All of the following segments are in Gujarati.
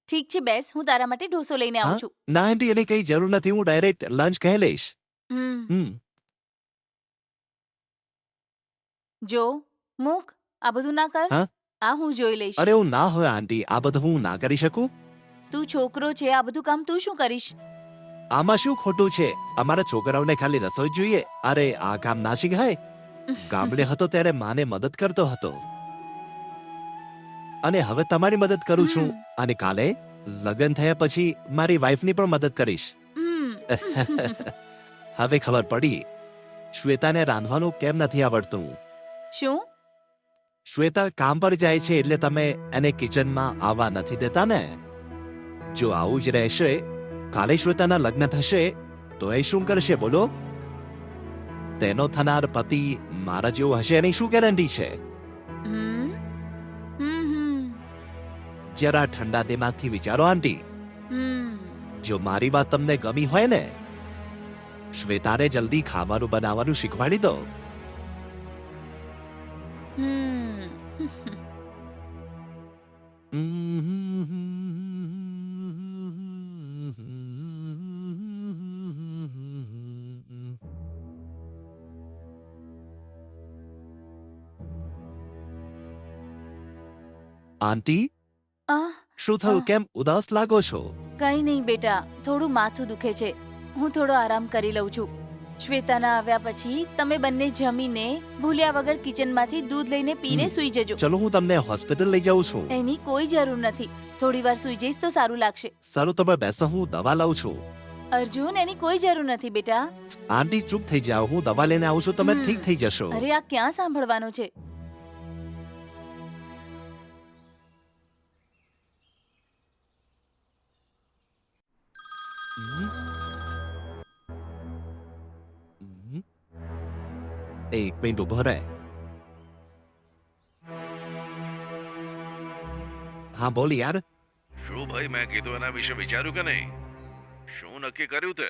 ઠીક છે, બેસ. હું તારા માટે ઢોસો લઈને હા આવું છું. ના આંટી એની કઈ જરૂર નથી, હું ડાયરેક્ટ લંચ કહી લઈશ. હમ જો મૂક, આ બધું ના કર. હા આ હું જોઈ લઈશ. અરે હું ના હોય આંટી, આ બધું હું ના કરી શકું. તું છોકરો છે, આ બધું કામ તું શું કરીશ? આમાં શું ખોટું છે? અમારા છોકરાઓને ખાલી રસોઈ જ જોઈએ. અરે આ કામ ના શીખાય. ગામડે હતો ત્યારે માને મદદ કરતો હતો, અને હવે તમારી મદદ કરું છું. હમ અને કાલે લગ્ન થયા પછી મારી વાઈફની પણ મદદ કરીશ. હમ હવે ખબર પડી શ્વેતાને રાંધવાનું કેમ નથી આવડતું. શું? શ્વેતા કામ પર જાય છે એટલે તમે એને કિચનમાં આવવા નથી દેતા ને. જો આવું જ રહેશે, કાલે શ્વેતાના લગ્ન થશે તો એ શું કરશે બોલો? તેનો થનાર પતિ મારા જેવો હશે એની શું ગેરંટી છે? હમ હમ જરા ઠંડા દિમાગથી વિચારો આંટી. હમ જો મારી વાત તમને ગમી હોય ને, શ્વેતાને જલ્દી ખાવાનું બનાવવાનું શીખવાડી દો. હમ આંટી આહ, શું થયું? આહ. કેમ ઉદાસ લાગો છો? કંઈ નહીં બેટા, થોડું માથું દુખે છે. હું થોડો આરામ કરી લઉં છું. શ્વેતાના આવ્યા પછી તમે બંને જમીને ભૂલ્યા વગર કિચનમાંથી દૂધ લઈને પીને સૂઈ જજો. ચલો હું તમને હોસ્પિટલ લઈ જાઉં છું. એની કોઈ જરૂર નથી. થોડી વાર સૂઈ જઈશ તો સારું લાગશે. સારું તમે બેસો, હું દવા લાવું છું. અર્જુન, એની કોઈ જરૂર નથી બેટા. આંટી ચૂપ થઈ જાઓ, હું દવા લઈને આવું છું, તમે હમ. ઠીક થઈ જશો. અરે આ ક્યાં સાંભળવાનું છે? એક મિનિટ ઉભો રહે. હા બોલ યાર. શું ભાઈ, મેં કીધું એના વિશે વિચાર્યું કે નહીં? શું નક્કી કર્યું તે?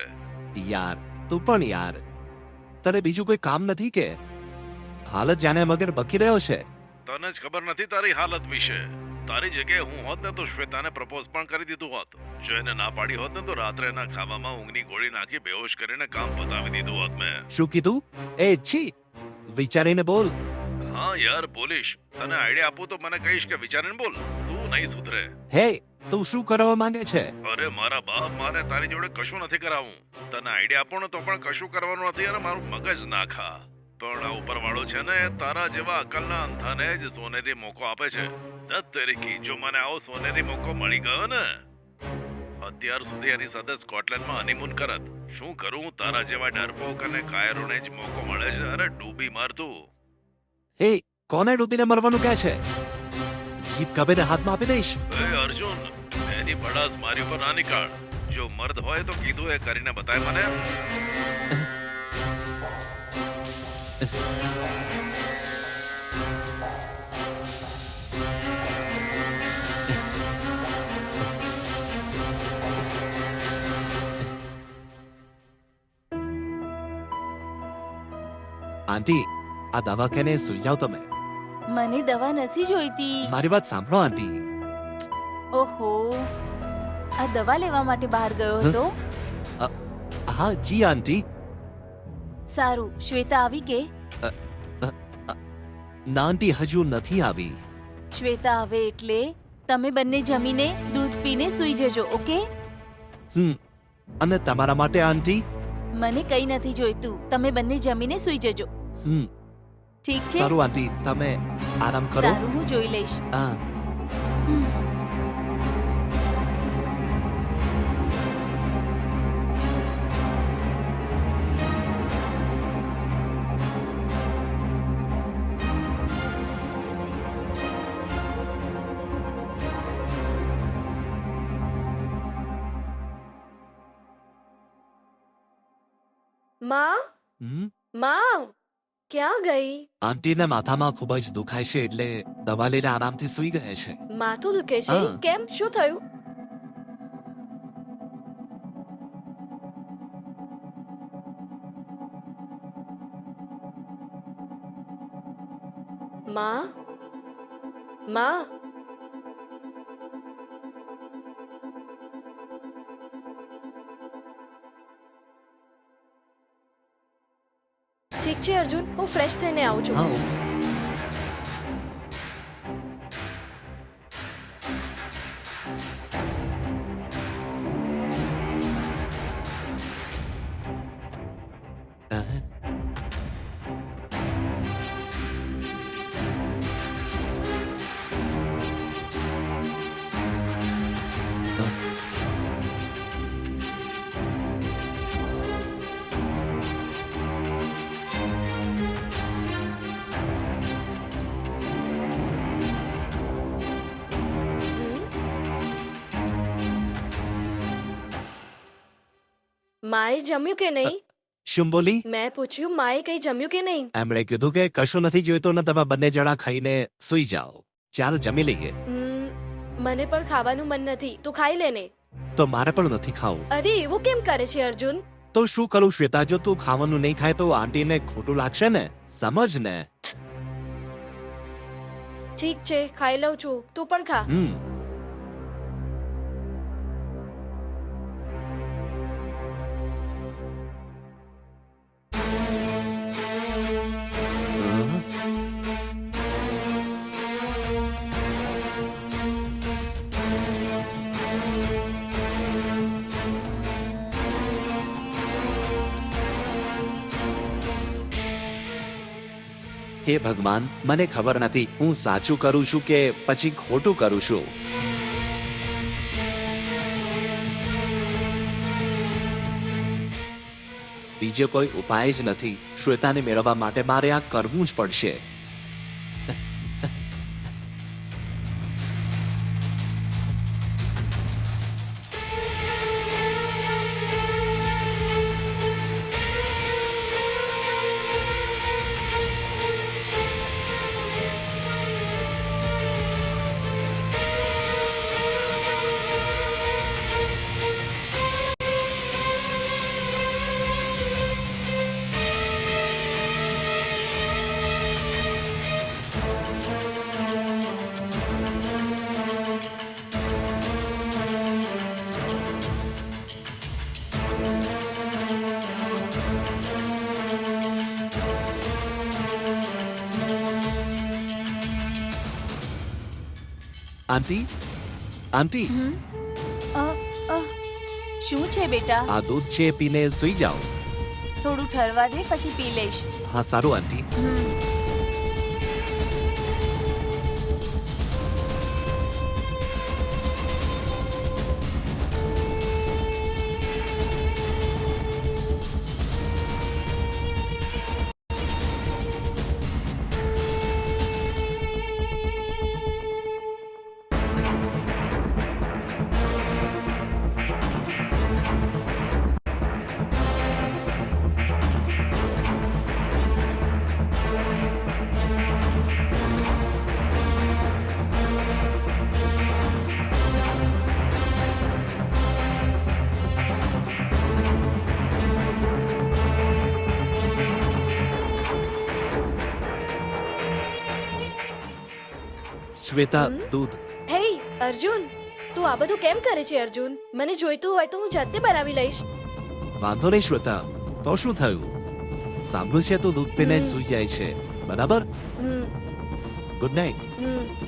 યાર તું પણ યાર, તારે બીજું કોઈ કામ નથી કે? હાલત જાણે મગર બકી રહ્યો છે. તને જ ખબર નથી તારી હાલત વિશે. તારી જગ્યાએ હું હોત ને તો શ્વેતાને પ્રપોઝ પણ કરી દીધું હોત. જો એને ના પાડી હોત ને તો રાત્રે એના ખાવામાં ઊંઘની ગોળી નાખી બેહોશ કરીને કામ પતાવી દીધું હોત મેં. શું કીધું? એ છી, વિચારીને બોલ. હા યાર બોલીશ. તને આઈડિયા આપું તો મને કહીશ કે વિચારીને બોલ. તું નહીં સુધરે. હે, તું શું કરવા માંગે છે? અરે મારા બાપ, મારે તારી જોડે કશું નથી કરાવવું. તને આઈડિયા આપો ને તો પણ કશું કરવાનું નથી અને મારું મગજ ના ખા. પણ આ ઉપરવાળો છે ને, તારા જેવા અકલના અંધાને જ સોનેરી મોકો આપે છે. દત્ત તરીકી જો મને આવો સોનેરી મોકો મળી ગયો ને, અત્યાર સુધી એની સાથે સ્કોટલેન્ડમાં હનીમૂન કરત. શું કરું, તારા જેવા ડરપોક અને કાયરોને જ મોકો મળે છે. અરે ડૂબી મારતું. હે, કોને ડૂબીને મરવાનું કહે છે? જીપ કબીને હાથમાં આપી દઈશ. એ અર્જુન, એની બડાસ મારી ઉપર ના નીકાળ. જો મર્દ હોય તો કીધું એ કરીને બતાય મને. આંટી આ દવા ખાઈને સુઈ જાઓ તમે. મને દવા નથી જોઈતી. મારી વાત સાંભળો આંટી. ઓહો, આ દવા લેવા માટે બહાર ગયો હતો? હા જી આંટી. સારું, શ્વેતા આવી કે? ના આંટી, હજુ નથી આવી. શ્વેતા આવે એટલે તમે બંને જમીને દૂધ પીને સૂઈ જજો, ઓકે? અને તમારા માટે આંટી? મને કંઈ નથી જોઈતું. તમે બંને જમીને સૂઈ જજો. ઠીક છે? સારું આંટી, તમે આરામ કરો. સારું, હું જોઈ લઈશ. હા. માં, માં, ક્યાં ગઈ? આંટીને માથામાં ખૂબ જ દુખાય છે એટલે દવા લઈને આરામથી સૂઈ ગયા છે. માથું દુખે છે? હા. કેમ, શું થયું? માં, માં, ઠીક છે અર્જુન, હું ફ્રેશ થઈને આવું છું. હા માએ જમ્યું કે નહીં? શું બોલી? મેં પૂછ્યું માએ કઈ જમ્યું કે નહીં? એમણે કીધું કે કશું નથી જોઈતું ને તમે બંને જણા ખાઈને સુઈ જાઓ. ચાલ જમી લઈએ. મને પણ ખાવાનું મન નથી, તું ખાઈ લે ને. તો મારે પણ નથી ખાવું. અરે એવું કેમ કરે છે અર્જુન? તો શું કરું શ્વેતા, જો તું ખાવાનું નહીં ખાય તો આંટીને ખોટું લાગશે ને, સમજ ને. ઠીક છે, ખાઈ લઉં છું, તું પણ ખા. હે ભગવાન, મને ખબર નથી હું સાચું કરું છું કે પછી ખોટું કરું છું. બીજો કોઈ ઉપાય જ નથી. શ્વેતાને મેળવવા માટે મારે આ કરવું જ પડશે. આંટી, આંટી, શું છે બેટા? આ દૂધ છે, પીને સુઈ જાઓ. થોડું ઠરવા દે, પછી પી લઈશ. હા સારું આંટી. શ્વેતા, દૂધ. હે અર્જુન, તું આ બધું કેમ કરે છે અર્જુન? મને જોઈતું હોય તો હું જાતે બનાવી લઈશ. વાંધો નહીં શ્વેતા, તો શું થયું? સાંભળ્યું છે તું દૂધ પીને જ સૂઈ જાય છે, બરાબર? Good night.